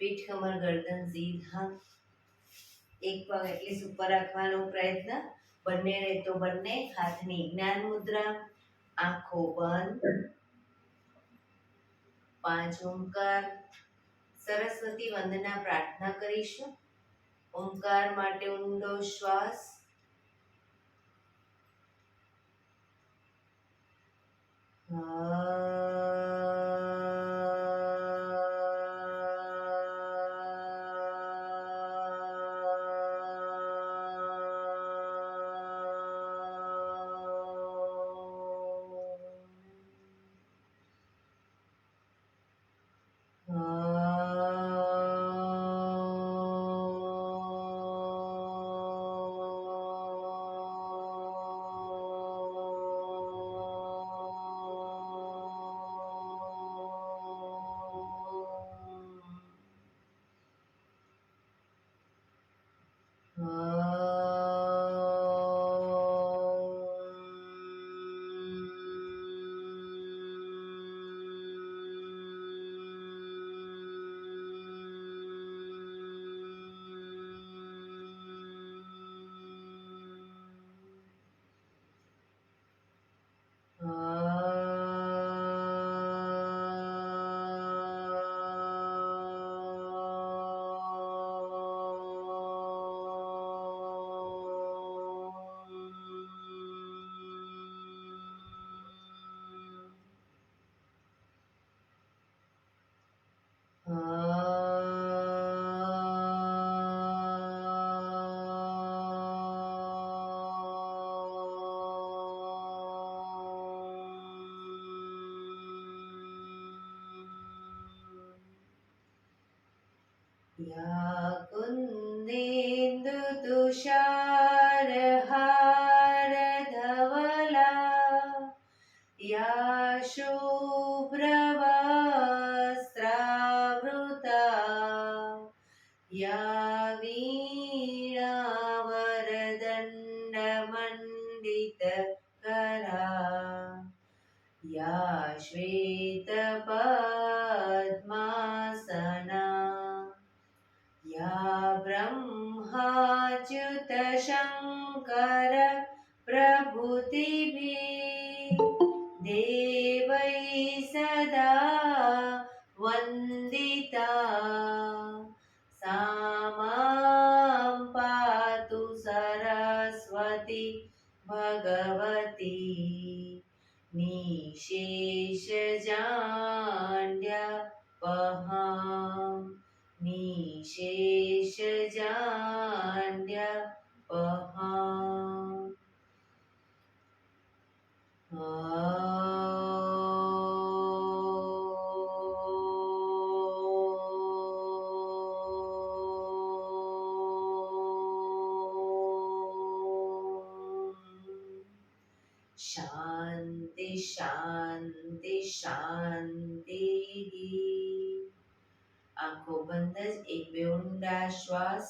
પીઠ કમર ગરદન સીધા, એક પગ એટલી ઉપર રાખવાનો પ્રયત્ન, બંને રહેતો બંને હાથની જ્ઞાન મુદ્રા, આંખો બંધ, 5 ઓમકાર. સરસ્વતી વંદના પ્રાર્થના કરીશું. ઓમકાર માટે ઊંડો શ્વાસ, या कुन्देन्दु तुषारहार धवला, या शुभ्रवस्त्रावृता, या वीणावरदण्डमण्डितकरा, या श्वेतपद्मासना, या ब्रह्माच्युत शङ्कर प्रभृतिभिः देवैः सदा वन्दिता, सा मां पातु सरस्वती भगवती निशेषजाड्यापहाम्, निशेषजाड्यापहाम्. शांति शांति शांति. आंखों बंद જ એક બે ઊંડા શ્વાસ.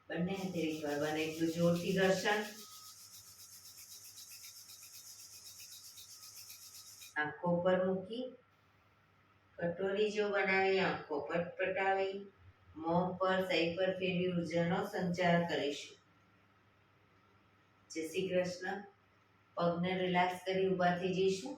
બંને હાથે કરવાના એટલું જોરથી ઘર્ષણ. આંખો પર મૂકી કટોરી જો બનાવી આંખો પટપટાવી મોં પર સહી પર ફેરવી ઉર્જાનો સંચાર કરીશું. જય શ્રી કૃષ્ણ. પગને રિલેક્સ કરી ઊભા થઈ જઈશું.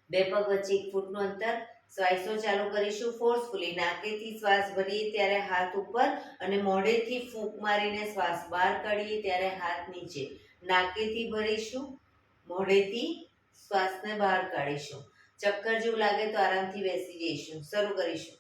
બે પગ વચ્ચે 1 ફૂટનું અંતર. શ્વાસો ચાલુ કરીશું ફોર્સફુલી. નાકેથી શ્વાસ ભરીએ ત્યારે હાથ ઉપર અને મોઢેથી ફૂંક મારીને શ્વાસ બહાર કાઢીએ ત્યારે હાથ નીચે. નાકેથી ભરીશું, મોઢેથી શ્વાસને બહાર કાઢીશું. ચક્કર જેવું લાગે તો આરામથી બેસી જઈશું. શરૂ કરીશું.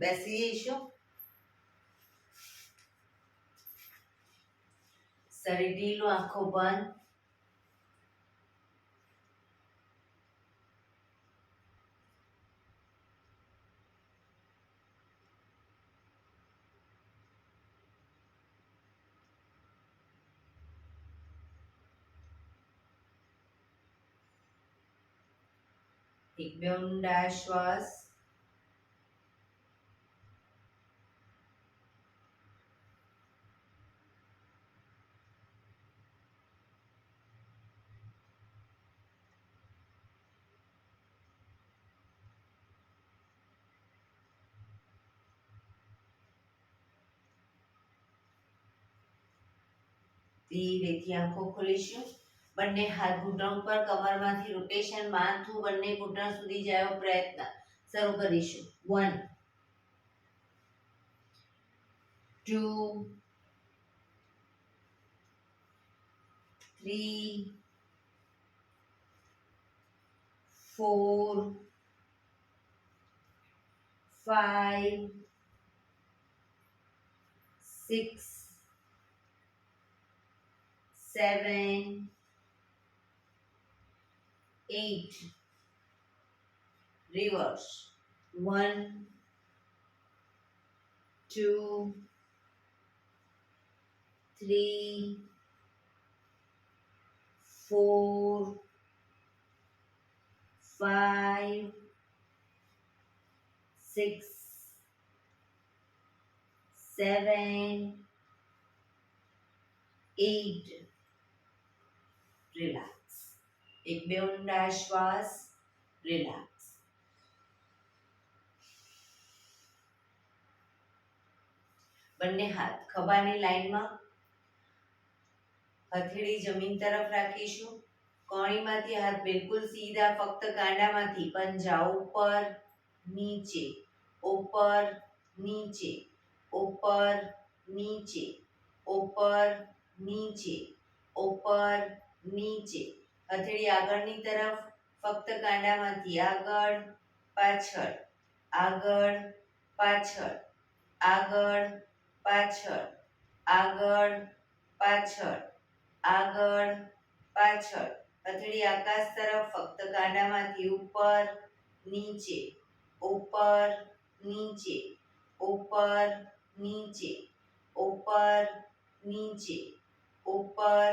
બેસી જઈશું. શરીર ઢીલું, આંખો બંધ. એક બે ઊંડા શ્વાસ. ધીરેથી આંખો ખોલીશું. બંને હાથ ઘૂંટણ ઉપર, કમરમાંથી રોટેશન, માથું બંને ઘૂંટણ સુધી જાય એવો પ્રયત્ન. શરૂ કરીશું. 1 2 3 4 5 6 7 8 reverse. 1 2 3 4 5 6 7 8 રિલેક્સ. એક બે ઊંડા શ્વાસ. રિલેક્સ. બંને હાથ ખભાની લાઈનમાં, હથેળી જમીન તરફ રાખીશું. કોણીમાંથી હાથ બિલકુલ સીધા, ફક્ત કાંડામાંથી પંજા ઉપર નીચે, ઉપર નીચે, ઉપર નીચે, ઉપર નીચે, ઉપર નીચે. હથેળી આગળની તરફ, ફક્ત કાંડામાંથી આગળ પાછળ, આગળ પાછળ, આગળ પાછળ, આગળ પાછળ, આગળ પાછળ. હથેળી આકાશ તરફ, ફક્ત કાંડામાંથી ઉપર નીચે, ઉપર નીચે, ઉપર નીચે, ઉપર નીચે, ઉપર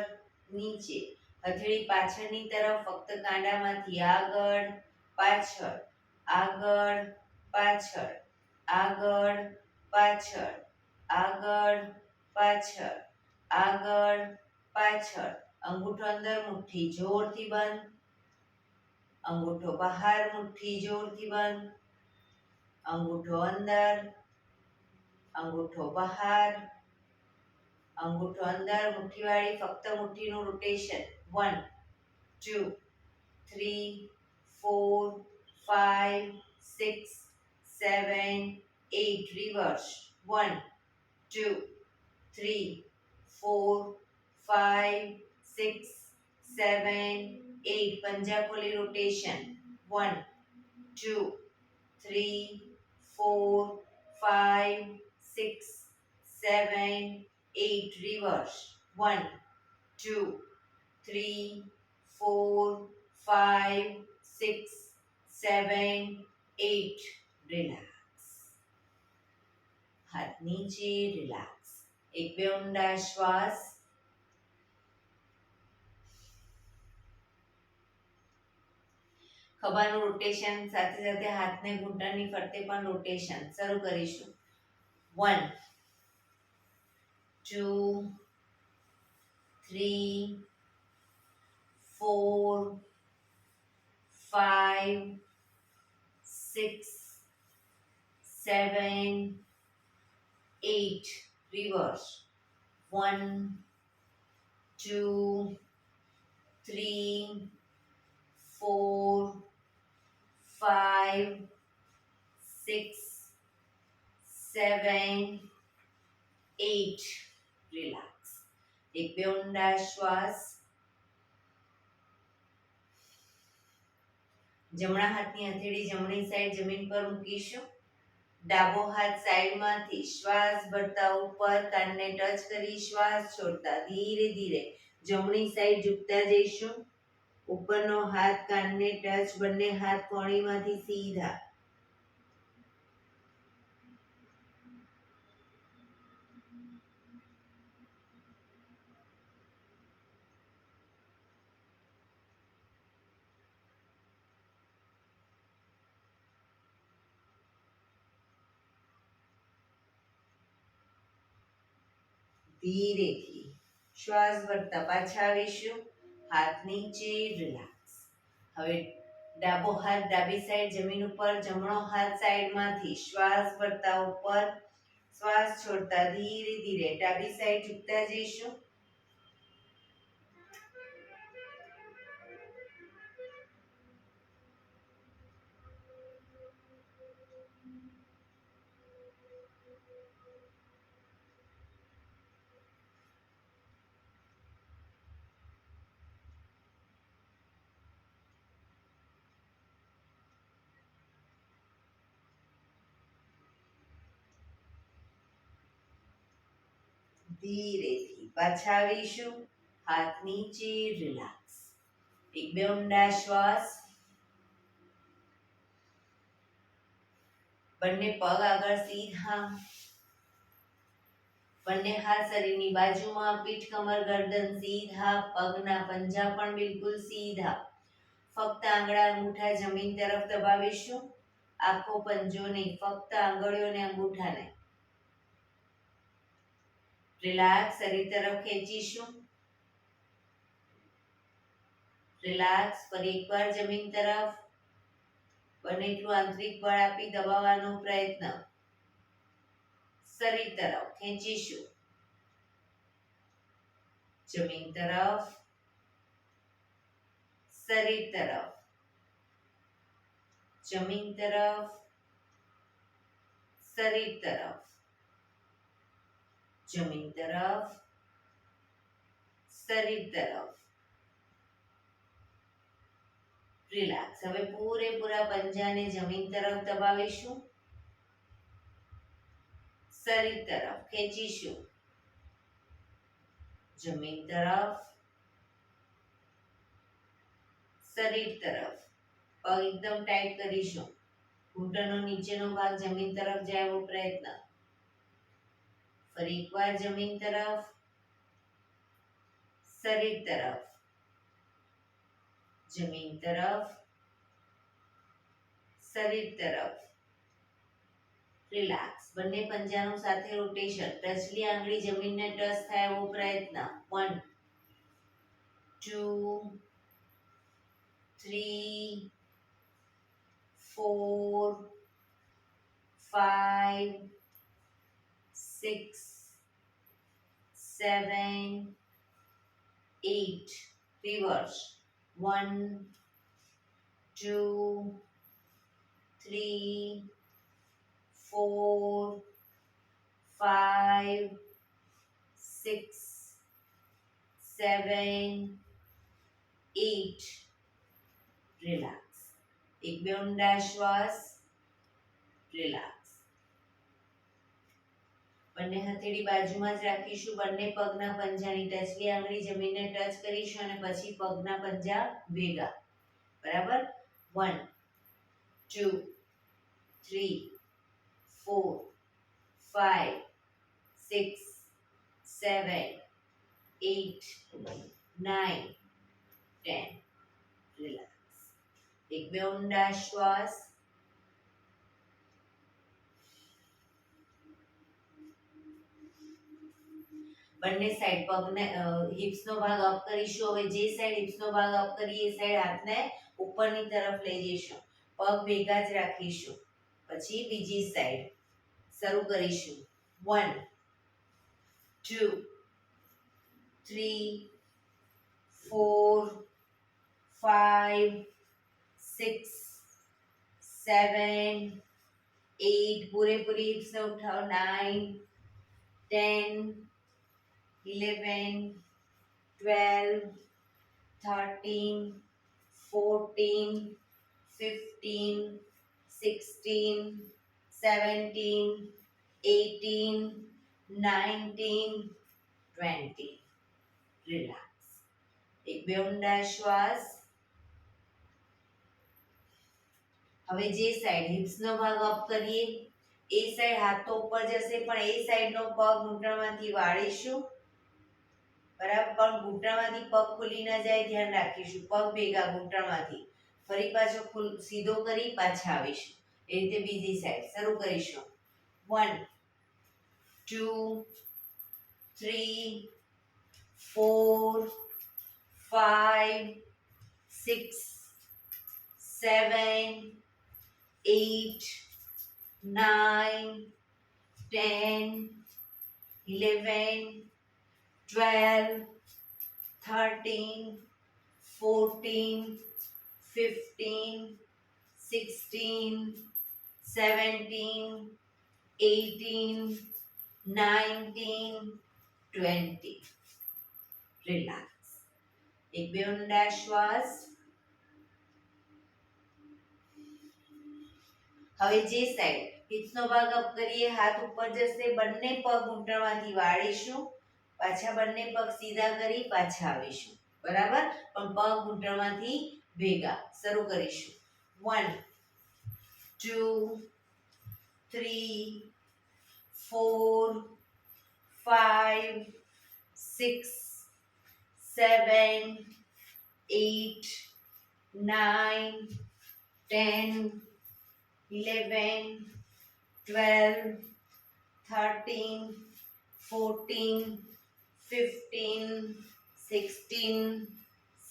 નીચે. હથેળી પાછળની તરફ, ફક્ત કાંડામાંથી આગળ પાછળ, આગળ પાછળ, આગળ પાછળ, આગળ પાછળ, આગળ પાછળ. અંગૂઠો અંદર, મુઠ્ઠી જોરથી બંધ. અંગૂઠો બહાર, મુઠ્ઠી જોરથી બંધ. અંગૂઠો અંદર, અંગૂઠો બહાર, અંગૂઠો અંદર. મુઠ્ઠીવાળી ફક્ત મુઠ્ઠીનું રોટેશન. 1 2 3 4 5 6 7 8 રિવર્સ. 1 2 3 4 5 6 7 8 પંજા ખોલી રોટેશન. 1 2 3 4 5 6 7 8 reverse. 1 2 3 4 5 6 7 8 relax. હાથ નીચે. રિલેક્સ. એક બે ઊંડા શ્વાસ. ખભાનું રોટેશન સાથે સાથે હાથને ઘૂંટણની ફરતે પણ રોટેશન. શરૂ કરીશું. 1 2 3 4 5 6 7 8 reverse. 1 2 3 4 5 6 7 8 રિલેક્સ. એક બે ઊંડા શ્વાસ. જમણા હાથની હથેળી જમણી સાઈડ જમીન પર મૂકીશું. ડાબો હાથ સાઈડમાંથી શ્વાસ ભરતા ઉપર કાનને ટચ કરી શ્વાસ છોડતા ધીરે ધીરે જમણી સાઈડ ઝૂકતા જઈશું. ઉપરનો હાથ કાનને ટચ, બંને હાથ કોણીમાંથી સીધા. ધીરેથી શ્વાસ ભરતા પાછા આવીશું. હાથ નીચે, રિલેક્સ. હવે ડાબો હાથ ડાબી સાઈડ જમીન ઉપર, જમણો હાથ સાઈડમાંથી શ્વાસ ભરતા ઉપર, શ્વાસ છોડતા ધીરે ધીરે ડાબી સાઈડ ઝૂકતા જઈશું. ધીરેથી પાછા આવીશું. હાથ નીચે, રિલેક્સ. એક બે ઊંડા શ્વાસ. બંને પગ આગળ સીધા. બંને હાથ શરીરની બાજુમાં, પીઠ કમર ગરદન સીધા, પગના પંજા પણ બિલકુલ સીધા. ફક્ત આંગળા અંગૂઠા જમીન તરફ દબાવીશું. આખો પંજો નહીં, ફક્ત આંગળીઓ અને અંગૂઠાને. રિલેક્સ. શરીર તરફ ખેંચીશું. રિલેક્સ. ફરી એકવાર જમીન તરફ. બને એટલું આંતરિક બળ આપી દબાવવાનો પ્રયત્ન. શરીર તરફ ખેંચીશું. જમીન તરફ. શરીર તરફ. જમીન તરફ. શરીર તરફ. જમીન તરફ. શરીર તરફ. રિલેક્સ. હવે પૂરેપૂરા પંજાને જમીન તરફ દબાવીશું. શરીર તરફ ખેંચીશું. જમીન તરફ. શરીર તરફ. પગ એકદમ ટાઈટ કરીશું. ઘૂંટણનો નીચેનો ભાગ જમીન તરફ જાય એવો પ્રયત્ન. ફરી એકવાર જમીન તરફ. શરીર તરફ. જમીન તરફ. શરીર તરફ. રિલેક્સ. બંને પંજાનું સાથે રોટેશન. ટચલી આંગળી જમીનને ટચ થાય એવો પ્રયત્ન. 1 2 3 4 5 6 7 8. રિવર્સ. 1 2 3 4 5 6 7 8. રિલેક્સ. એક બે ઊંડા શ્વાસ. રિલેક્સ. બંને હથેળી બાજુમાં જ રાખીશું. બંને પગના પંજાની ટચલી આંગળી જમીનને ટચ કરીશું અને પછી પગના પંજા ભેગા. બરાબર. 1 2 3 4 5 6 7 8 9 10. રિલેક્સ. એક બે ઊંડા શ્વાસ. બંને સાઈડ પગને હિપ્સનો ભાગ અપ કરીશું. હવે જે સાઈડ હિપ્સનો ભાગ અપ કરીએ એ સાઈડ હાથને ઉપરની તરફ લઈ જઈશું. પગ ભેગા જ રાખીશું. પછી બીજી સાઈડ શરૂ કરીશું. 1 2 3 4 5 6 7 8. પૂરેપૂરી હિપ્સને ઉઠાવો. 9 10 11 12 13 14 15 16 17, 18, 19, 20. રિલેક્સ. એક બે ઊંડા શ્વાસ. હવે જે સાઈડ હિપ્સનો ભાગ અપ કરીએ એ સાઈડ હાથ તો ઉપર જશે પણ એ સાઈડનો પગ ઘૂંટણમાંથી વાળીશું. બરાબર, પણ ઘૂંટણમાંથી પગ ખુલી ન જાય ધ્યાન રાખીશું. પગ ભેગા ઘૂંટણમાંથી ફરી પાછો સીધો કરી પાછા આવીશું. એ રીતે બીજી સાઈડ શરૂ કરીશું. 1 2 3 4 5 6 7 8 9 10 11 12 13 14 15 16 17 18 19 20. રિલેક્સ. એક બે ઊંડા શ્વાસ. હવે જે સાઈડ હિપ્સનો ભાગ અપ કરીએ હાથ ઉપર જશે, બંને પગ ઘૂંટણમાંથી વાળીશું. પાછા બંને પગ સીધા કરી પાછા આવીશું. બરાબર, પણ પગ ઘૂંટણમાંથી ભેગા. શરૂ કરીશું. 1 2 3 4 5 6 7 8 9 10 11 12 13 14 15 16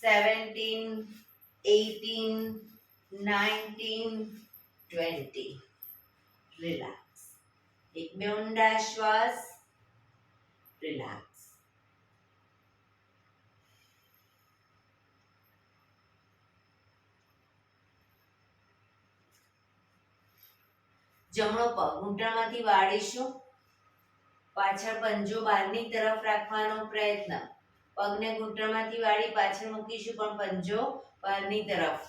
17 18 19 20. રિલેક્સ. એક બે ઊંડા શ્વાસ. રિલેક્સ. જમણો પગ ઘૂંટણમાંથી વાળીશું. પાછળ પંજો બહારની તરફ રાખવાનો પ્રયત્ન. પગને ઘૂંટણમાંથી વાળી પાછળ મૂકીશું પણ પંજો બહારની તરફ.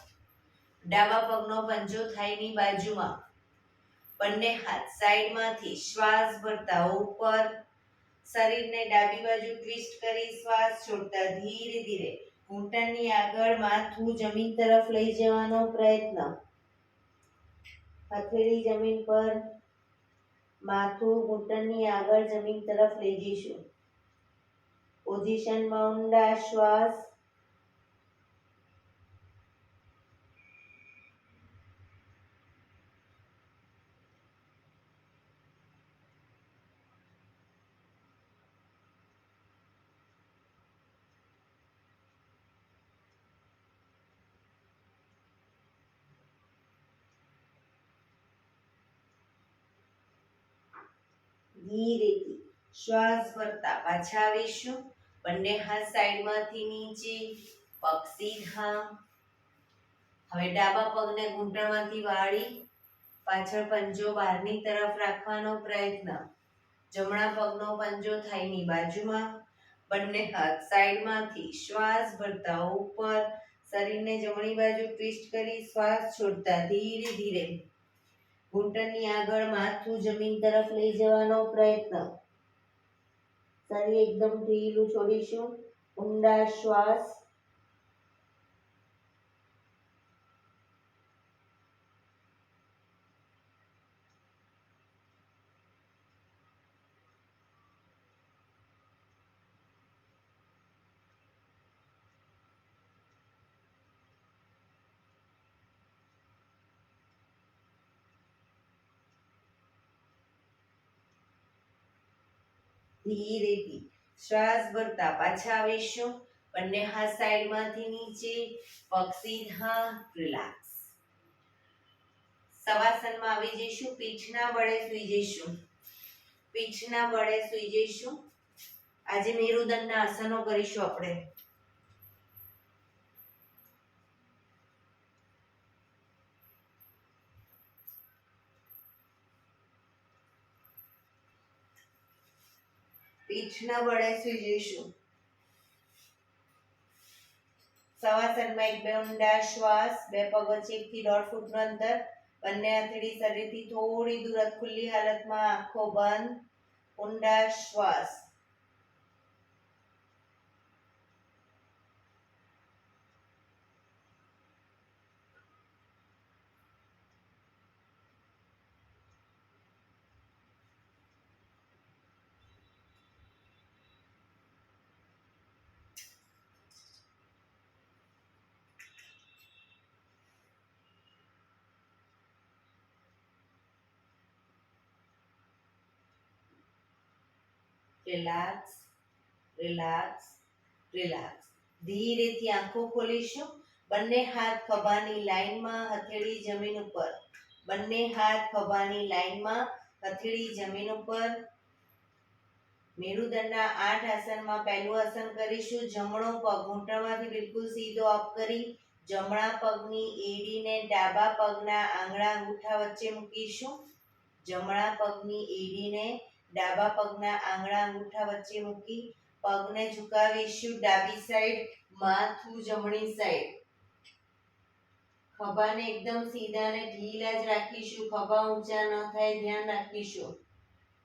ડાબા પગનો પંજો થાઈની બાજુમાં. બંને હાથ સાઈડમાંથી શ્વાસ ભરતા ઉપર. શરીરને ડાબી બાજુ ટ્વિસ્ટ કરી શ્વાસ છોડતા ધીરે ધીરે ઘૂંટણની આગળ માથું જમીન તરફ લઈ જવાનો પ્રયત્ન. હથેળી જમીન પર, માથું ઘૂંટણની આગળ જમીન તરફ લઈ જઈશું. પોઝિશનમાં ઊંડા શ્વાસ. ધીરેથી શ્વાસ ભરતા પાછા આવીશું. બંને હાથ સાઈડમાંથી નીચે, પગ સીધા. હવે ડાબા પગને ઘૂંટણમાંથી વાળી પાછળ પંજો બહારની તરફ રાખવાનો પ્રયત્ન. જમણા પગનો પંજો થાઈની બાજુમાં. બંને હાથ સાઈડમાંથી શ્વાસ ભરતા ઉપર. શરીરને જમણી બાજુ ટ્વિસ્ટ કરી શ્વાસ છોડતા ધીરે ધીરે ઘૂંટણની આગળ માથું જમીન તરફ લઈ જવાનો પ્રયત્ન. શરીર એકદમ ઢીલું છોડીશું. ઊંડા શ્વાસ. ધીરેથી શ્વાસ ભરતા પાછા આવીશું. બંને હાથ સાઈડમાંથી નીચે, પગ સીધા. રિલેક્સ. શવાસનમાં આવી જઈશું. પીઠના બળે સૂઈ જઈશું. પીઠના બળે સૂઈ જઈશું. આજે મેરુદંડના આસનો કરીશું આપણે. પીઠના બળે સૂઈ જઈશું. શવાસનમાં એક બે ઊંડા શ્વાસ. બે પગ વચ્ચે 1 થી 1.5 ફૂટનું અંતર. બંને હથેળી શરીરથી થોડી દૂર ખુલ્લી હાલતમાં, આંખો બંધ, ઊંડા શ્વાસ. Relax, relax, relax. ધીરેથી આંખો ખોલીશું. બંને હાથ ખભાની લાઈનમાં, હથેળી જમીન ઉપર. બંને હાથ ખભાની લાઈનમાં, હથેળી જમીન ઉપર. મેરુદંડના 8 આસનમાં પહેલું આસન કરીશું. જમણો પગ ઘૂંટણમાંથી બિલકુલ સીધો અપ કરી જમણા પગની એડીને ડાબા પગના આંગળા અંગૂઠા વચ્ચે મૂકીશું. જમણા પગની એડીને ડાબા પગના આંગળા અંગૂઠા વચ્ચે મૂકી પગને ઝુકાવીશું. ડાબી સાઈડ, માથું જમણી સાઈડ. ખભાને એકદમ સીધા અને ઢીલા જ રાખીશું. ખભા ઊંચા ન થાય, ધ્યાન રાખીશું.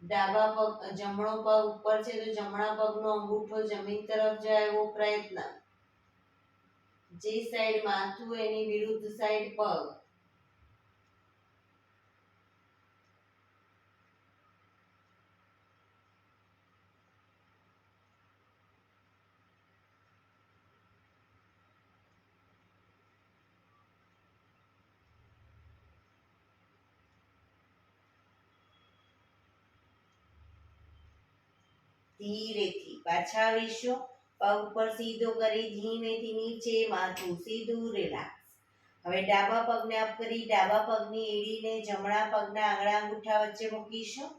ડાબા પગ, જમણો પગ ઉપર છે તો જમણા પગનો અંગૂઠો જમીન તરફ જાય એવો પ્રયત્ન. જે સાઈડ માથું એની વિરુદ્ધ સાઈડ પગ. ધીરેથી પાછા આવીશું. પગ ઉપર સીધો કરી ધીમેથી નીચે, માથું સીધું, રિલેક્સ. હવે ડાબા પગને અપ કરી ડાબા પગની એડીને જમણા પગના આંગળા અંગૂઠા વચ્ચે મૂકીશું.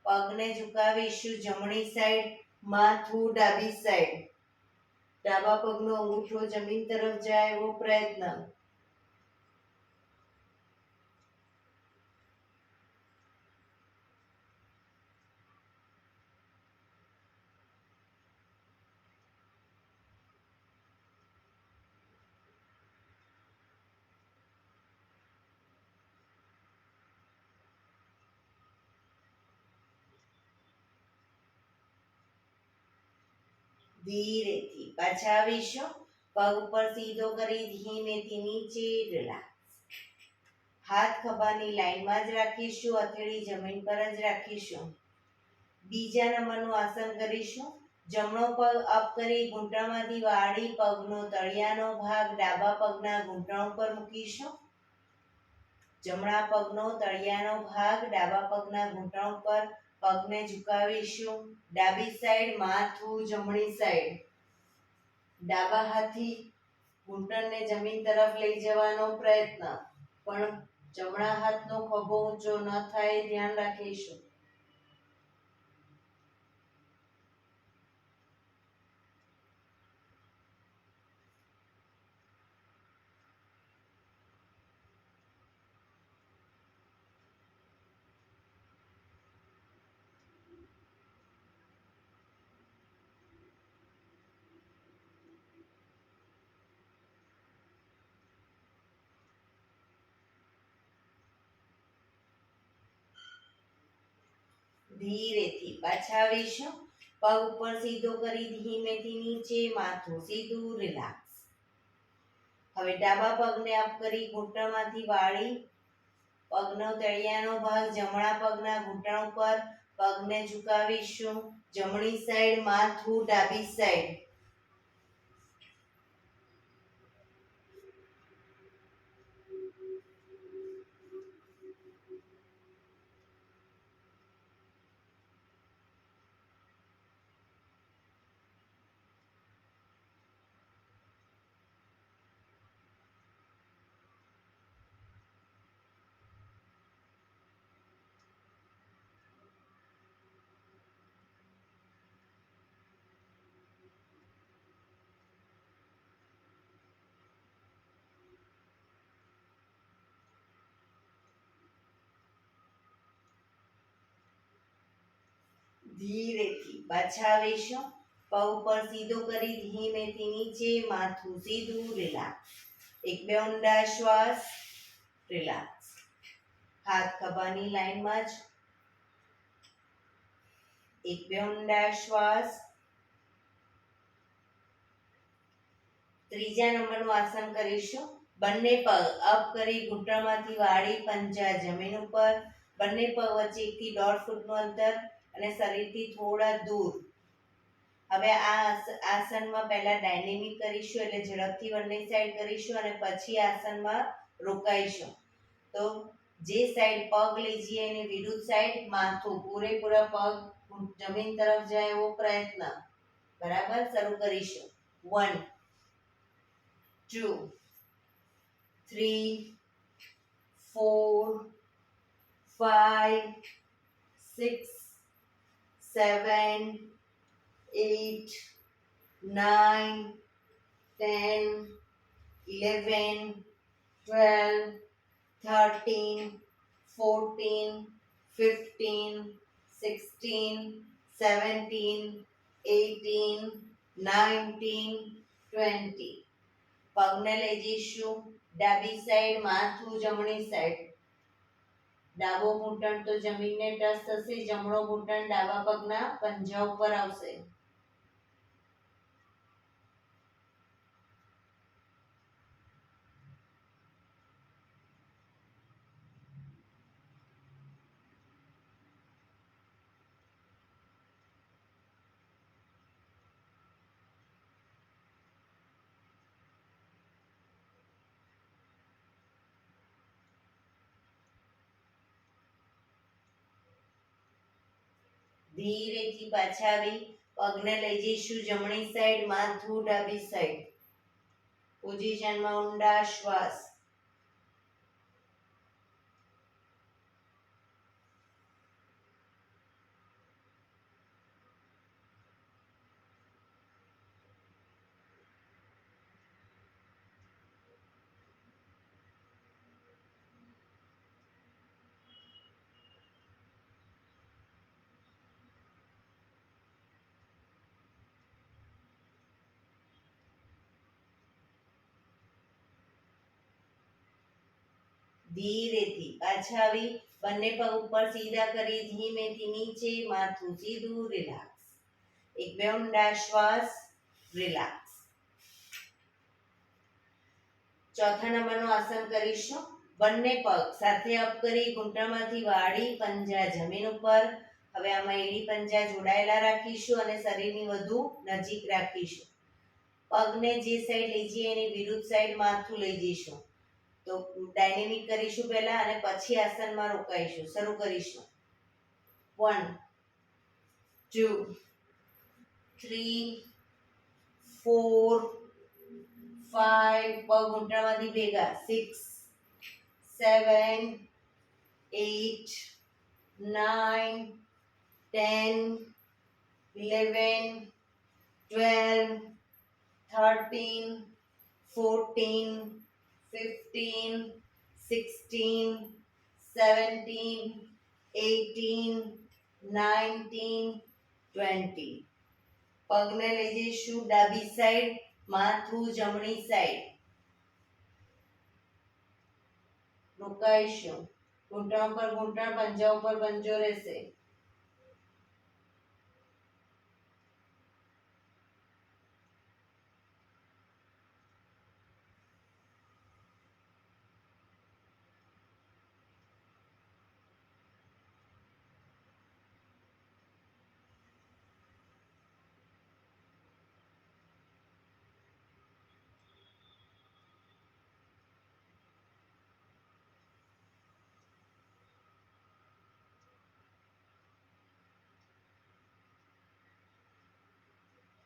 પગને ઝુકાવીશું. જમણી સાઈડ, માથું ડાબી સાઈડ. ડાબા પગનો અંગૂઠો જમીન તરફ જાય એવો પ્રયત્ન. ધીરેથી પાછા આવીશું. પગ ઉપર સીધો કરી ધીમેથી નીચે, રિલેક્સ. હાથ ખભાની લાઈનમાં જ રાખીશું. હથેળી જમીન પર જ રાખીશું. બીજા નંબરનું આસન કરીશું. જમણો પગ અપ કરી ઘૂંટણમાંથી વાળી પગનો તળિયાનો ભાગ ડાબા પગના ઘૂંટણ ઉપર મૂકીશું. જમણા પગનો તળિયાનો ભાગ ડાબા પગના ઘૂંટણ ઉપર. પગને ઝુકાવીશું. ડાબી સાઈડ, માથું જમણી સાઈડ. ડાબા હાથથી ઘૂંટણને જમીન તરફ લઈ જવાનો પ્રયત્ન, પણ જમણા હાથનો ખભો ઊંચો ન થાય, ધ્યાન રાખીશું. ધીરેથી પાછા આવીશું. પગ ઉપર સીધો કરી ધીમેથી નીચે, માથું સીધું, રિલેક્સ. હવે ડાબા પગને અપ કરી ઘૂંટણમાંથી વાળી પગનો તળિયાનો ભાગ જમણા પગના ઘૂંટણ ઉપર. પગને ઝુકાવીશું. જમણી સાઈડ, માથું ડાબી સાઈડ. ધીરેથી પાછા આવીશું. પગ ઉપર સીધો કરી ધીમેથી નીચે, માથું સીધું, રિલેક્સ. એક બે ઊંડા શ્વાસ, રિલેક્સ. હાથ ખભાની લાઈનમાં જ. એક બે ઊંડા શ્વાસ. ત્રીજા નંબરનું આસન કરીશું. બંને પગ અપ કરી ઘૂંટણમાંથી વાળી પંજા જમીન ઉપર. બંને પગ વચ્ચે 1 થી 1.5 ફૂટનું અંતર અને શરીરથી થોડા દૂર. હવે આ આસનમાં પહેલા ડાયનેમિક કરીશું, એટલે ઝડપથી બંને સાઈડ કરીશું અને પછી આસનમાં રોકાઈશું. તો જે સાઈડ પગ લઈ જઈએ એની વિરુદ્ધ સાઈડ માથું, પૂરેપૂરા પગ જમીન તરફ જાય એવો પ્રયત્ન. બરાબર, શરૂ કરીશું. 1 2 3 4 5 6 7 8 9 10 11 12 13 14 15 16 17 18 19 20. પગને લઈ જઈશું ડાબી સાઈડ, માથું જમણી સાઈડ. ડાબો ઘૂંટણ તો જમીનને ટચ થશે, જમણો ઘૂંટણ ડાબા પગના પંજા ઉપર આવશે. ધીરેથી પાછા આવી પગને લઈ જઈશું જમણી સાઈડ, માથું ડાબી સાઈડ. પોઝિશનમાં ઊંડા શ્વાસ. ધીરેથી પાછા આવી બંને પગ ઉપર સીધા કરી ધીમેથી નીચે, માથું સીધું, રિલેક્સ. એક બે ઊંડા શ્વાસ, રિલેક્સ. ચોથા નંબરનું આસન કરીશું. બંને પગ સાથે અપ કરી ઘૂંટણમાંથી વાળી પંજા જમીન ઉપર. હવે આમાં એડી પંજા જોડાયેલા રાખીશું અને શરીરની વધુ નજીક રાખીશું. પગને જે સાઈડ લઈ જઈએ એની વિરુદ્ધ સાઈડ માથું લઈ જઈશું. તો ડાયનેમિક કરીશું પહેલા અને પછી આસનમાં રોકાઈશું. શરૂ કરીશું. 1 2 3 4 5, પગ ઘૂંટણમાંથી ભેગા, 6 7 8 9 10 11 12 13 14 15 16 17 18 19 20. પગને લઈ જઈશું ડાબી સાઈડ, માથું જમણી સાઈડ. રોકાઈશું. ઘૂંટણ પર ઘૂંટણ, પંજા ઉપર પંજો રહેશે.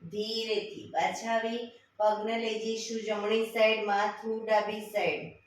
ધીરેથી પાછા આવી પગને લઈ જઈશું જમણી સાઈડ, માથું ડાબી સાઈડ.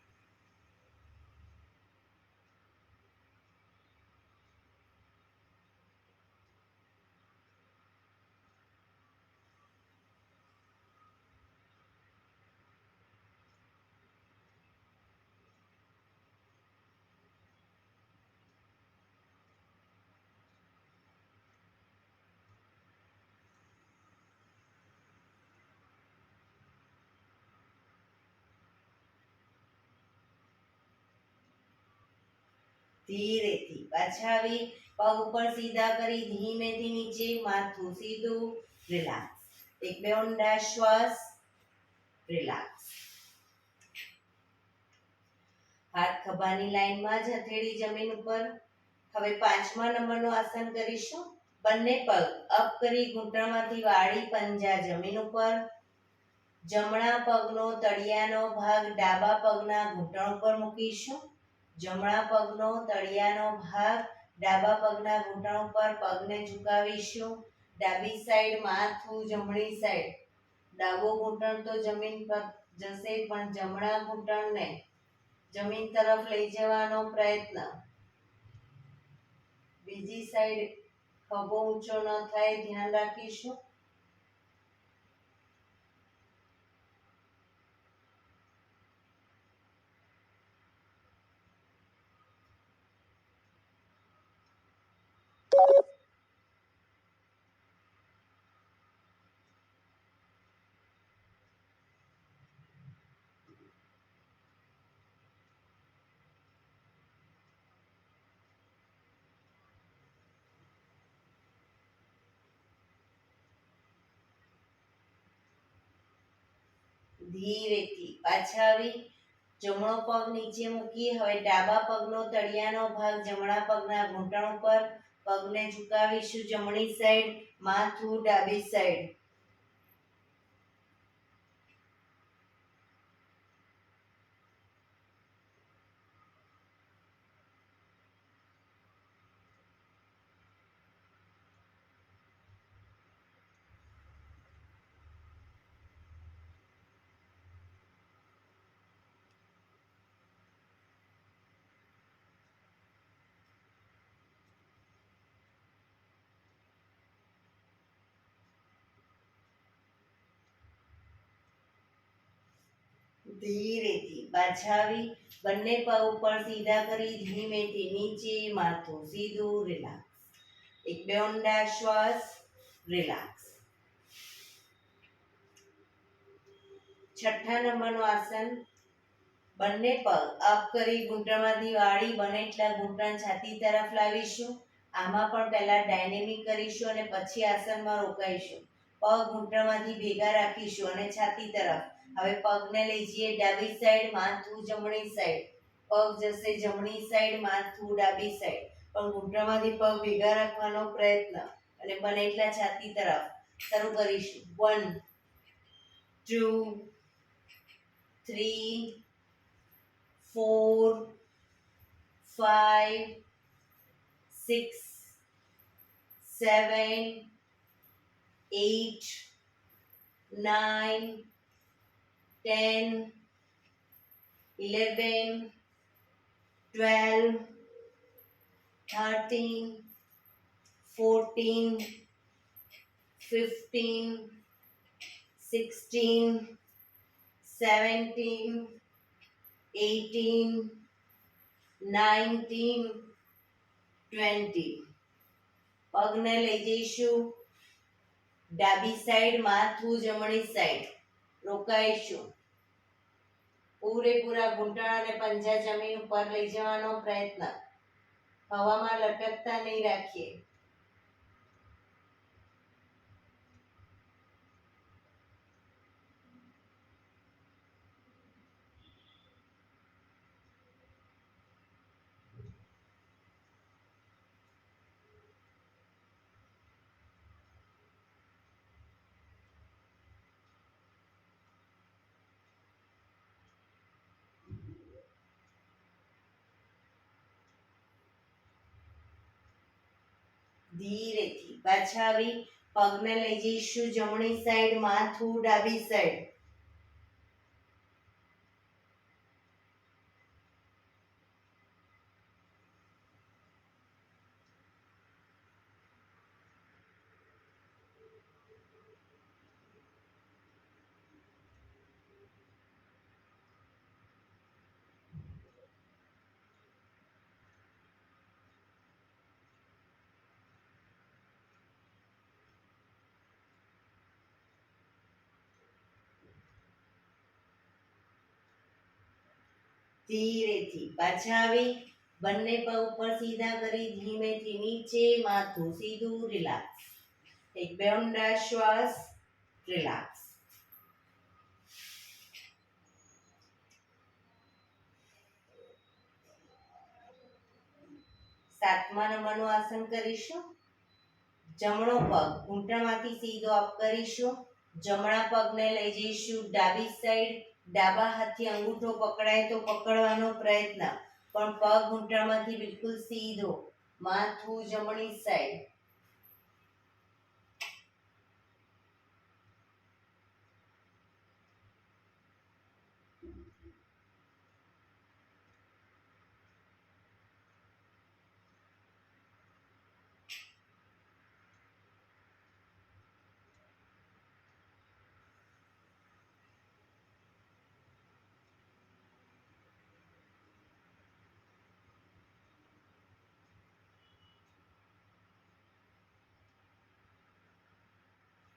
ધીરેથી પાછા આવી પગ ઉપર સીધા કરી ધીમેથી નીચે માથું સીધું રિલેક્સ એક બે ઊંડા શ્વાસ રિલેક્સ હાથ ખભાની લાઈનમાં જ હથેળી જમીન ઉપર હવે 5મા નંબરનું આસન કરીશું બંને પગ અપ કરી ઘૂંટણમાંથી વાળી પંજા જમીન ઉપર જમણા પગનો તળિયાનો ભાગ ડાબા પગના ઘૂંટણ ઉપર મૂકીશું જમણા પગનો તળિયાનો ભાગ ડાબા પગના ઘૂંટણ ઉપર પગને ઝુકાવીશું ડાબી સાઈડ માથું જમણી સાઈડ ડાબો ઘૂંટણ તો જમીન પર જશે પણ જમણા ઘૂંટણને જમીન તરફ લઈ જવાનો પ્રયત્ન બીજી સાઈડ ખભો ઊંચો ન થાય ધ્યાન રાખીશું ધીરેથી પાછા આવી જમણો પગ નીચે મૂકી હવે ડાબા પગનો તળિયાનો ભાગ જમણા પગના ઘૂંટણ ઉપર પગને ઝુકાવીશું જમણી સાઈડ માથું ડાબી સાઈડ ધીરેથી પાછા આવી બંને પગ ઉપર સીધા કરી ધીમેથી નીચે માથું સીધું રિલેક્સ એક બે ઊંડા શ્વાસ રિલેક્સ 6થા નંબરનું આસન બંને પગ અપ કરી ઘૂંટણમાંથી વાળી બને એટલા ઘૂંટણ છાતી તરફ લાવીશું આમાં પણ પહેલા ડાયનેમિક કરીશું અને પછી આસનમાં રોકાઈશું પગ ઘૂંટણમાંથી ભેગા રાખીશું અને છાતી તરફ હવે પગને લઈ જઈએ ડાબી સાઈડ માથું જમણી સાઈડ પગ જશે જમણી સાઈડ માથું ડાબી સાઈડ પણ ઘૂંટણમાંથી પગ ભેગા રાખવાનો પ્રયત્ન અને બને એટલા છાતી તરફ શરૂ કરીશું 1 2 3 4 5 6 7 8 9 10 11 12 13 14 15 16 17 18 19 20 પગને લઈ જઈશું ડાબી સાઈડ માથું જમણી સાઈડ રોકાઈશું પૂરેપૂરા ઘૂંટણ અને પંજા જમીન ઉપર લઈ જવાનો પ્રયત્ન હવામાં લટકતા નહીં રાખીએ ધીરેથી પાછા આવી પગને લઈ જઈશું જમણી સાઈડ માથું ડાબી સાઈડ ધીરેથી પાછા આવી બંને પગ ઉપર સીધા કરી ધીમેથી નીચે, માથું સીધું, રિલેક્સ. એક બે ઊંડા શ્વાસ, રિલેક્સ. સાતમા નંબરનું આસન કરીશું. જમણો પગ ઘૂંટણમાંથી સીધો અપ કરીશું. જમણા પગને લઈ જઈશું ડાબી સાઈડ. ડાબા હાથથી અંગૂઠો પકડાય તો પકડવાનો પ્રયત્ન, પણ પગ ઘૂંટણમાંથી બિલકુલ સીધો. માથું જમણી સાઈડ.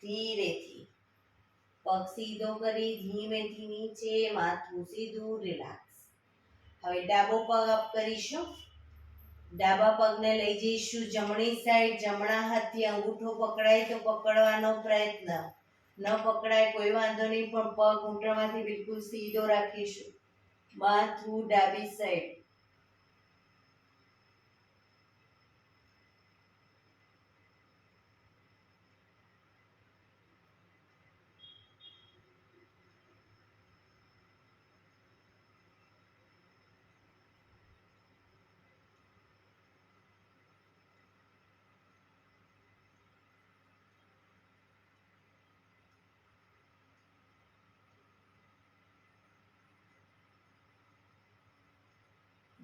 ધીરેથી પગ સીધો કરી ધીમેથી નીચે, માથું સીધું, રિલેક્સ. હવે ડાબો પગ અપ કરીશું. ડાબા પગને લઈ જઈશું જમણી સાઈડ. જમણા હાથથી અંગૂઠો પકડાય તો પકડવાનો પ્રયત્ન, ન પકડાય કોઈ વાંધો નહીં, પણ પગ ઘૂંટણમાંથી બિલકુલ સીધો રાખીશું. માથું ડાબી સાઈડ.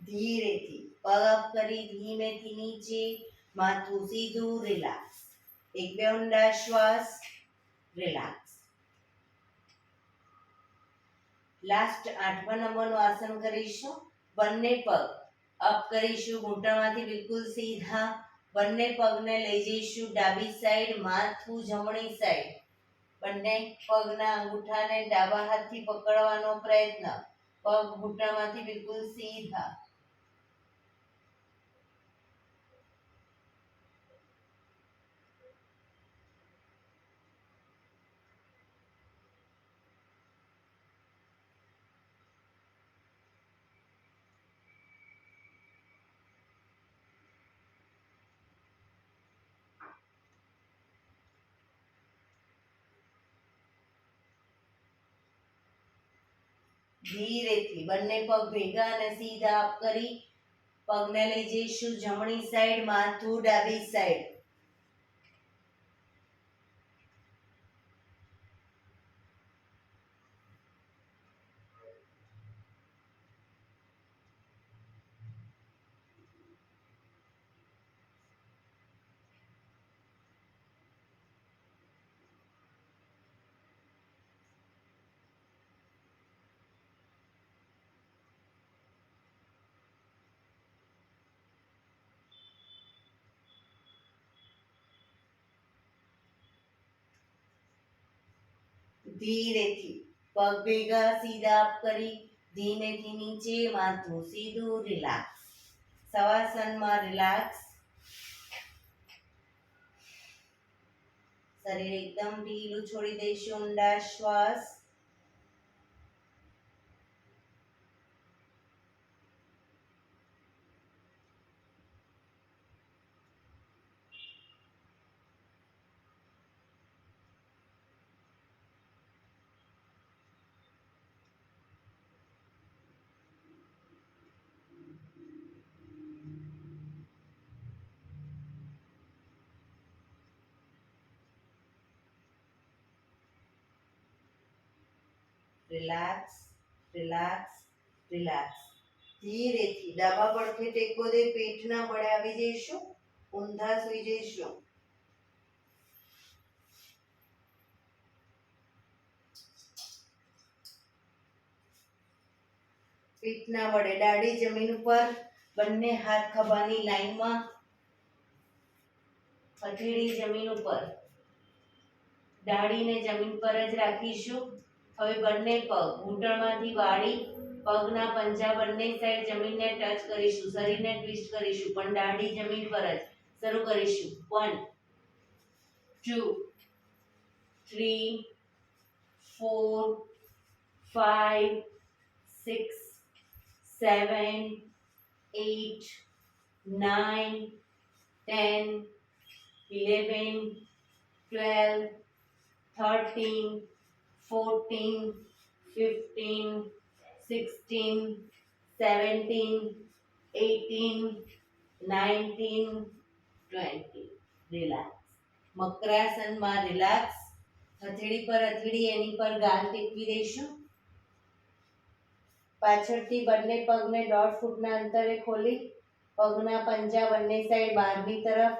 ધીરેથી પગ અપ કરી ધીમેથી નીચે, માથું સીધું, રિલેક્સ. એક બે ઊંડા શ્વાસ, રિલેક્સ. લાસ્ટ આઠમા નંબરનું આસન કરીશું. બંને પગ અપ કરીશું ઘૂંટણમાંથી બિલકુલ સીધા. બંને પગને લઈ જઈશું ડાબી સાઈડ. માથું જમણી સાઈડ. બંને પગના અંગૂઠાને ડાબા હાથથી પકડવાનો પ્રયત્ન, પગ ઘૂંટણમાંથી બિલકુલ સીધા. ધીરેથી બંને પગ ભેગા અને સીધા અપ કરી પગને લઈ જઈશું જમણી સાઈડ. માથું ડાબી સાઈડ. ધીરેથી પગ ભેગા સીધા અપ કરી ધીમેથી નીચે, માથું સીધું, રિલેક્સ. શવાસનમાં રિલેક્સ. શરીર એકદમ ઢીલું છોડી દઈશું. ઊંડા શ્વાસ. Relax, relax, relax. ધીરેથી ડાબા પડખે ટેકો દે પેટના બળે આવી જઈશું. ઊંધા સૂઈ જઈશું. પીઠના વડે ડાળી જમીન ઉપર, બંને હાથ ખભાની લાઈનમાં, હથેળી જમીન ઉપર. ડાળીને જમીન પર જ રાખીશું. હવે બંને પગ ઘૂંટણમાંથી વાળી પગના પંજા બંને સાઈડ જમીનને ટચ કરીશું, શરીરને ટ્વિસ્ટ કરીશું, પણ દાઢી જમીન પર જ. શરૂ કરીશું. 1 2 3 4 5 6 7 8 9 10 11 12 13 14 15 16 17 18 19 20. રિલેક્સ. મકરાસનમાં રિલેક્સ. હથેળી પર હથેળી એની પર ગાલ ટેકવી દઈશું. પાછળથી બંને પગને 1.5 ફૂટના અંતરે ખોલી પગના પંજા બંને સાઈડ બહારની તરફ,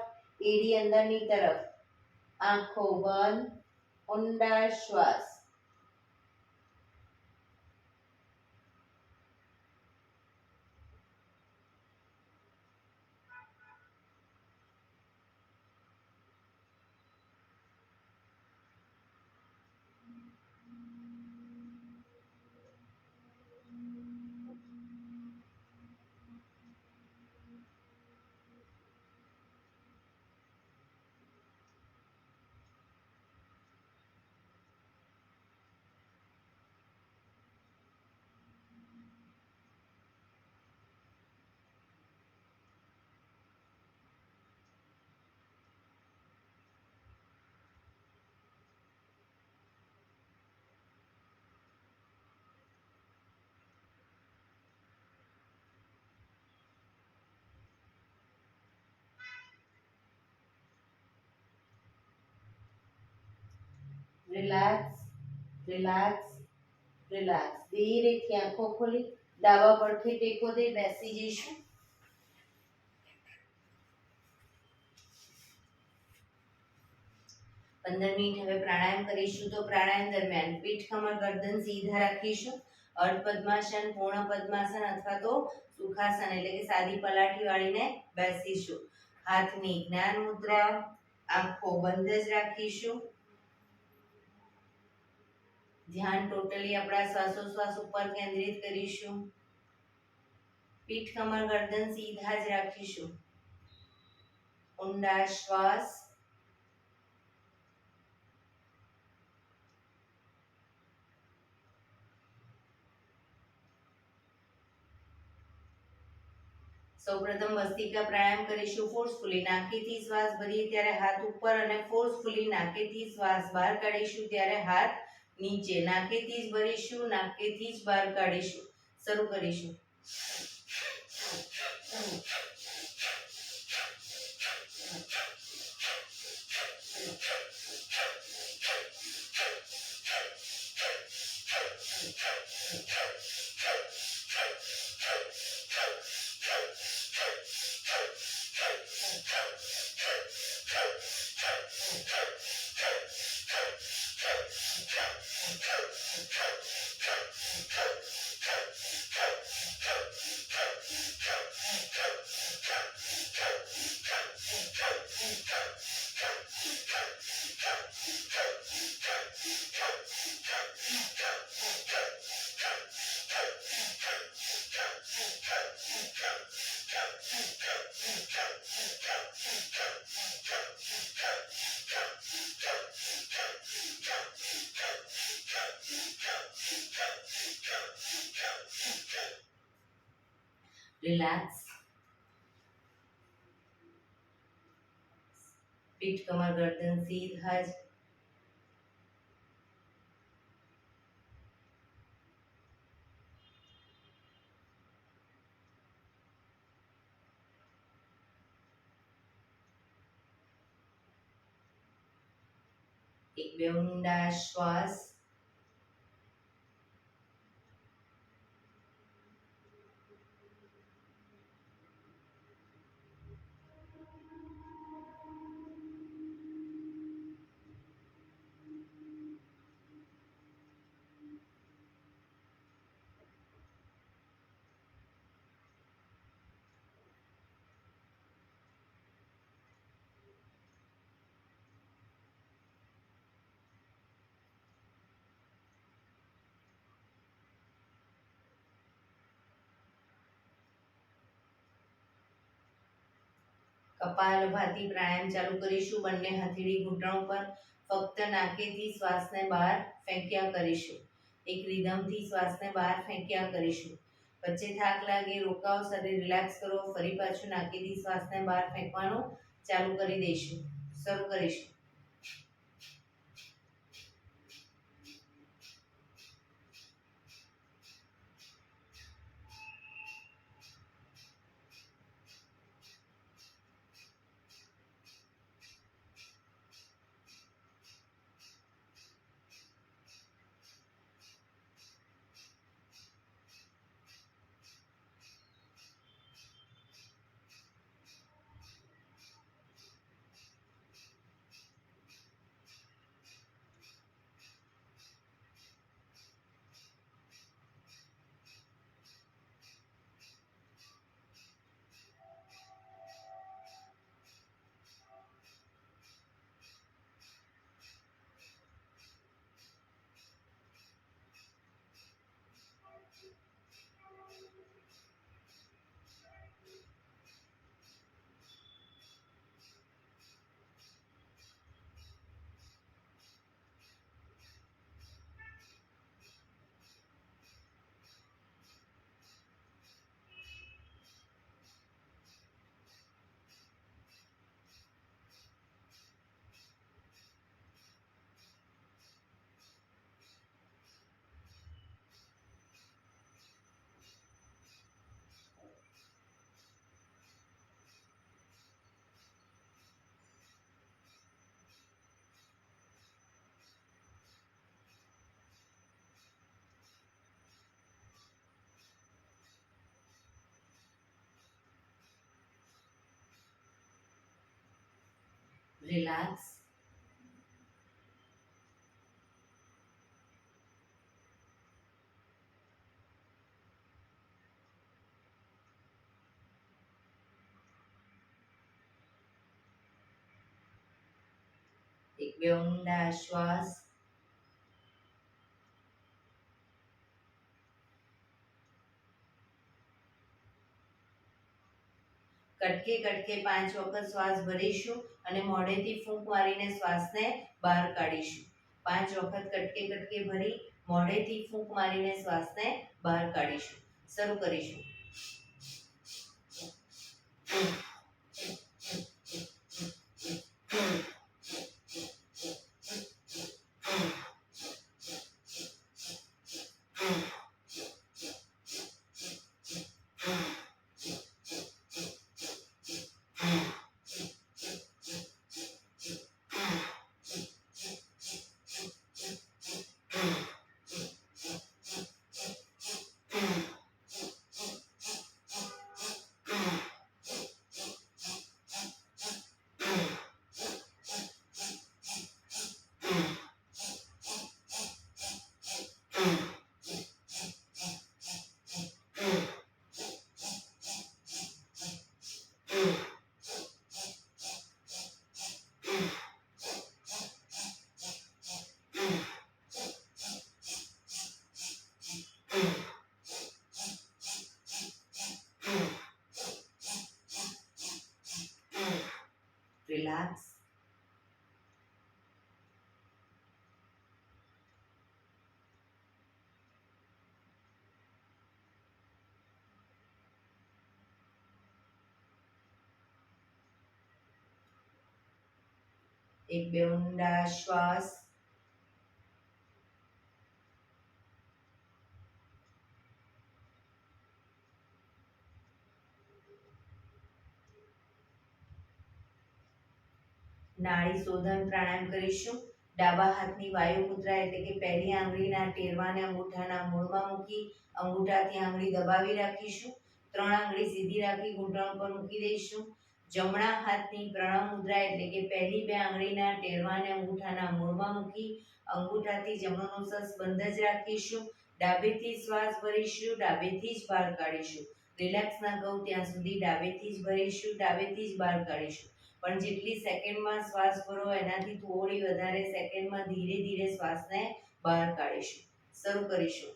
એડી અંદરની તરફ. આંખો બંધ. ઊંડા શ્વાસ. Relax, relax, relax. ધીરેથી આંખો ખોલી ડાબા પડખે ટેકો દે બેસી જઈશું. 15 મિનિટ હવે પ્રાણાયામ કરીશું. તો પ્રાણાયામ દરમિયાન પીઠ, કમર, ગરદન સીધા રાખીશું. અર્ધ પદ્માસન, પૂર્ણ પદ્માસન અથવા તો સુખાસન એટલે કે સાદી પલાઠી વાળીને બેસીશું. હાથની જ્ઞાન મુદ્રા, આંખો બંધ જ રાખીશું. ધ્યાન ટોટલી આપણા શ્વાસોશ્વાસ ઉપર કેન્દ્રિત કરીશું. પીઠ, કમર, ગરદન સીધા જ રાખીશું. ઊંડા શ્વાસ. સૌપ્રથમ ભસ્ત્રિકા પ્રાણાયામ કરીશું ફોર્સફુલી. નાકેથી શ્વાસ ભરીએ ત્યારે હાથ ઉપર અને ફોર્સફુલી નાકેથી શ્વાસ બહાર કાઢીશું ત્યારે હાથ નીચે. નાકેથી જ ભરીશું, નાકેથી જ બહાર કાઢીશું. શરૂ કરીશું. રિલેક્સ. પીઠ, કમર, ગરદન સીધા જ. એક બે ઊંડા શ્વાસ. કપાલભાતિ પ્રાણાયામ ચાલુ કરીશું. બંને હથેળી ઘૂંટણ ઉપર, ફક્ત નાકેથી શ્વાસને બહાર ફેંક્યા કરીશું. એક રિધમથી શ્વાસને બહાર ફેંક્યા કરીશું. વચ્ચે થાક લાગે રોકાઓ, શરીર રિલેક્સ કરો. ફરી પાછું નાકેથી શ્વાસને બહાર ફેંકવાનું ચાલુ કરી દઈશું. શરૂ કરીશું. રિલેક્સ. એક બે ઊંડા શ્વાસ. કટકે કટકે 5 વખત શ્વાસ ભરીશું અને મોઢેથી ફૂંક મારીને શ્વાસને બહાર કાઢીશું. 5 વખત કટકે કટકે ભરી મોઢેથી ફૂંક મારીને શ્વાસને બહાર કાઢીશું. શરૂ કરીશું. રિલેક્સ. એક બે ઊંડા શ્વાસ. નાડી શોધન પ્રાણાયામ કરીશું. ડાબા હાથની વાયુ મુદ્રા એટલે કે પહેલી આંગળીના ટેરવાને અંગૂઠાના મૂળમાં મૂકી અંગૂઠાથી આંગળી દબાવી રાખીશું. 3 આંગળી સીધી રાખી ઘૂંટણ પર મૂકી દઈશું. જમણા હાથની પ્રણવ મુદ્રા એટલે કે પહેલી 2 આંગળીના ટેરવાને અંગૂઠાના મૂળમાં મૂકી અંગૂઠાથી જમણો નસ બંધ જ રાખીશું. ડાબેથી શ્વાસ ભરીશું, ડાબેથી જ બહાર કાઢીશું. રિલેક્સ ના કહું ત્યાં સુધી ડાબેથી જ ભરીશું, ડાબેથી જ બહાર કાઢીશું. પણ જેટલી સેકન્ડમાં શ્વાસ ભરો એનાથી થોડી વધારે સેકન્ડમાં ધીરે ધીરે શ્વાસને બહાર કાઢીશું. શરૂ કરીશું.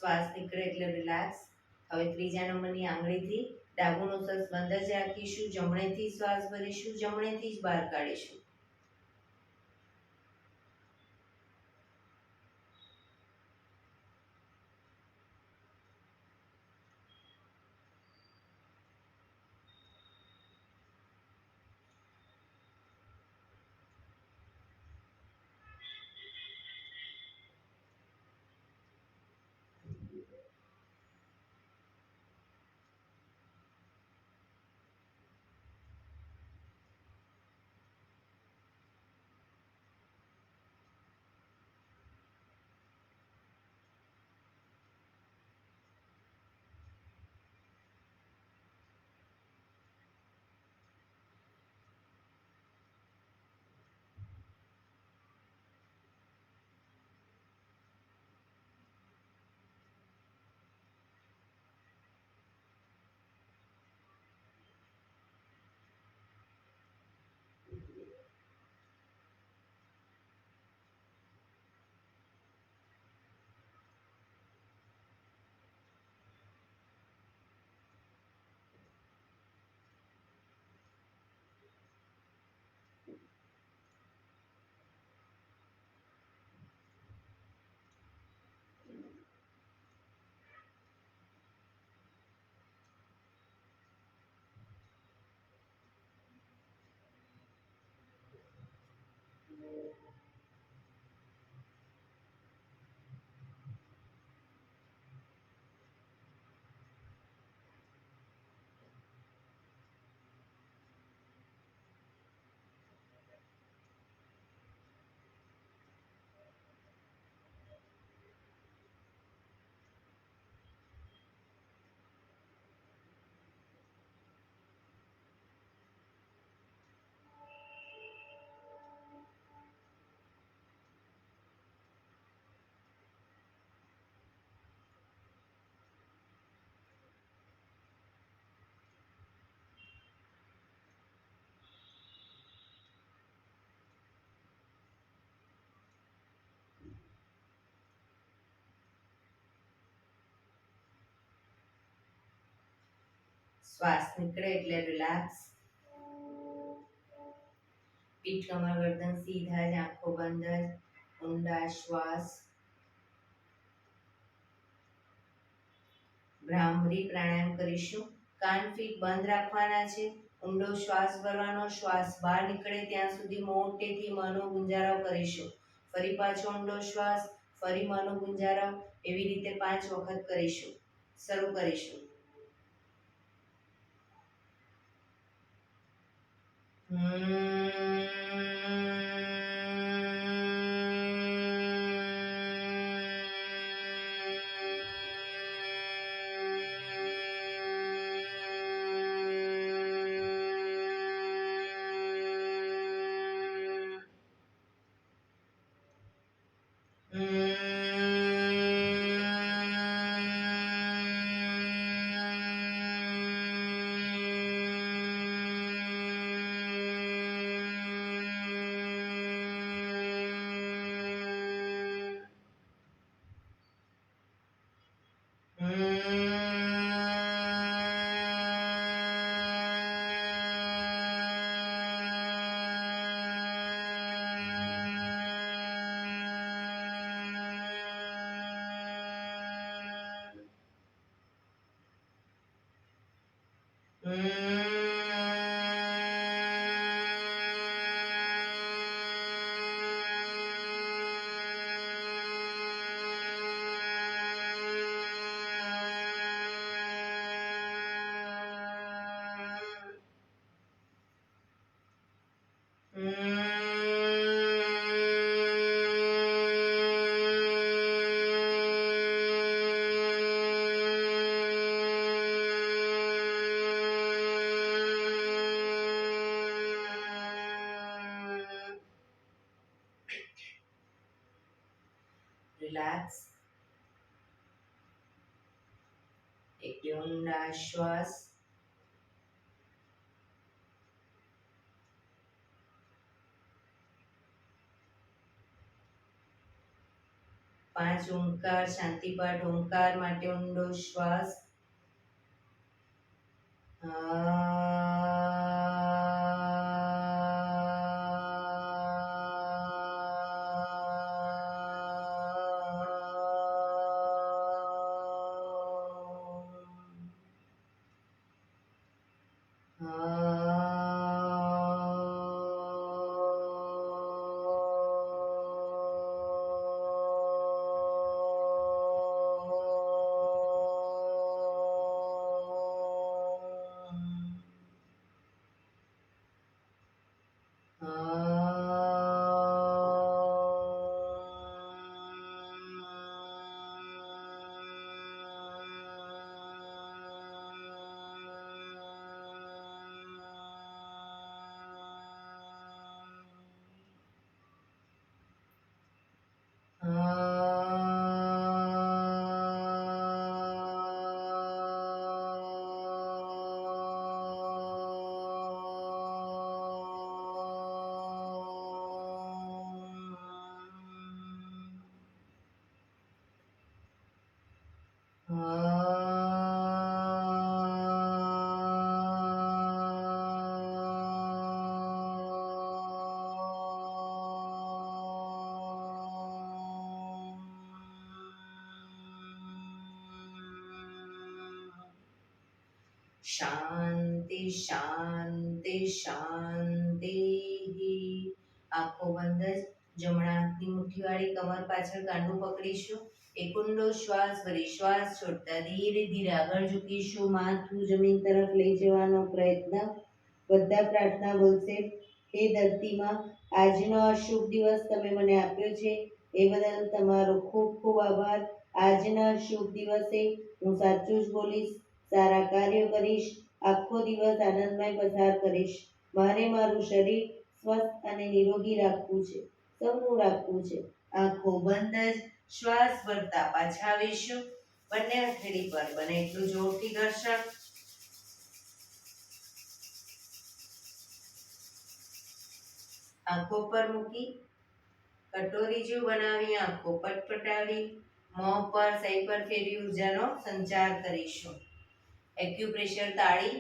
શ્વાસ નીકળે એટલે રિલેક્સ. હવે ત્રીજા નંબરની આંગળીથી ડાબું નોસસ બંધ જ રાખીશું, જમણેથી શ્વાસ ભરીશું, જમણેથી જ બહાર કાઢીશું. શ્વાસ નીકળે એટલે રિલેક્સ. પીઠ કમર ગરદન સીધા જ, આંખો બંધ જ, ઊંડા શ્વાસ. ભ્રામરી પ્રાણાયામ કરીશું. કાન ફીટ બંધ રાખવાના છે. ઊંડો શ્વાસ ભરવાનો, શ્વાસ બહાર નીકળે ત્યાં સુધી મોટેથી મનો ગુંજારાવ કરીશું. ફરી પાછો ઊંડો શ્વાસ, ફરી મનો ગુંજારાવ, એવી રીતે 5 વખત કરીશું. શરૂ કરીશું. રિલેક્સ. એક ઊંડા શ્વાસ. 5 ઓમકાર શાંતિપાઠ ઓમકાર માટે ઊંડો શ્વાસ શાંતિ શાંતિ શાંતિ. આંખો બંધ જ જમણા હાથની મુઠ્ઠીવાળી કમર પાછળ કાંડું પકડીશું. એક ઊંડો શ્વાસ ભરી શ્વાસ છોડતા ધીરે ધીરે આગળ ઝૂકીશું. માથું જમીન તરફ લઈ જવાનો પ્રયત્ન. બધા પ્રાર્થના બોલશે. હે ધરતીમાં, આજનો આ શુભ દિવસ તમે મને આપ્યો છે એ બદલ તમારો ખૂબ ખૂબ આભાર. આજના શુભ દિવસે હું સાચું જ બોલીશ, સારા કાર્યો કરીશ, આખો દિવસ આનંદમય પસાર કરીશ. મારે મારું શરીર સ્વસ્થ અને નિરોગી રાખવું છે, સૌનું રાખવું છે. આંખો બંધ જ શ્વાસ ભરતા પાછા આવીશું. બંને હથેળી પર બને એટલું જોરથી ઘર્ષણ. આંખો પર મૂકી કટોરી જેવું બનાવી આંખો પટપટાવી મોં પર સહી પર ફેરવી ઉર્જાનો સંચાર કરીશું. એક્યુપ્રેશર તાળી.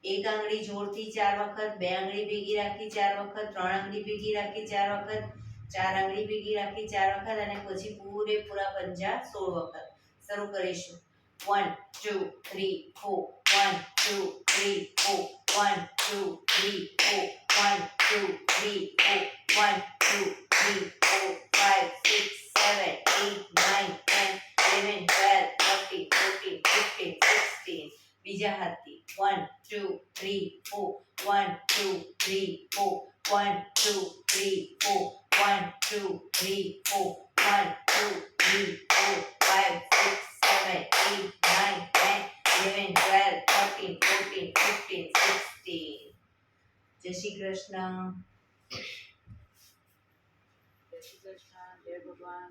એક આંગળી જોરથી 4 વખત, બે આંગળી ભેગી રાખી 4 વખત, 3 આંગળી ભેગી રાખી 4 વખત, 4 આંગળી ભેગી રાખી 4 વખત અને પછી પૂરેપૂરા પંજા 16 વખત. શરૂ કરીશું. 1 2 3 4 1 2 3 4 1 2 3 4 1 2 3 4 1 2 3 4 5 6 7 8 9 10 11 12 13 14 15 16. બીજા હાથથી 1 2 3 4 1 2 3 4 1 2 3 4 1 2 3 4 1 2 3 4 5 6 7 8 9 10 11 12 13 14 15 16. જય શ્રી કૃષ્ણ. જય શ્રી કૃષ્ણ. જય ભગવાન.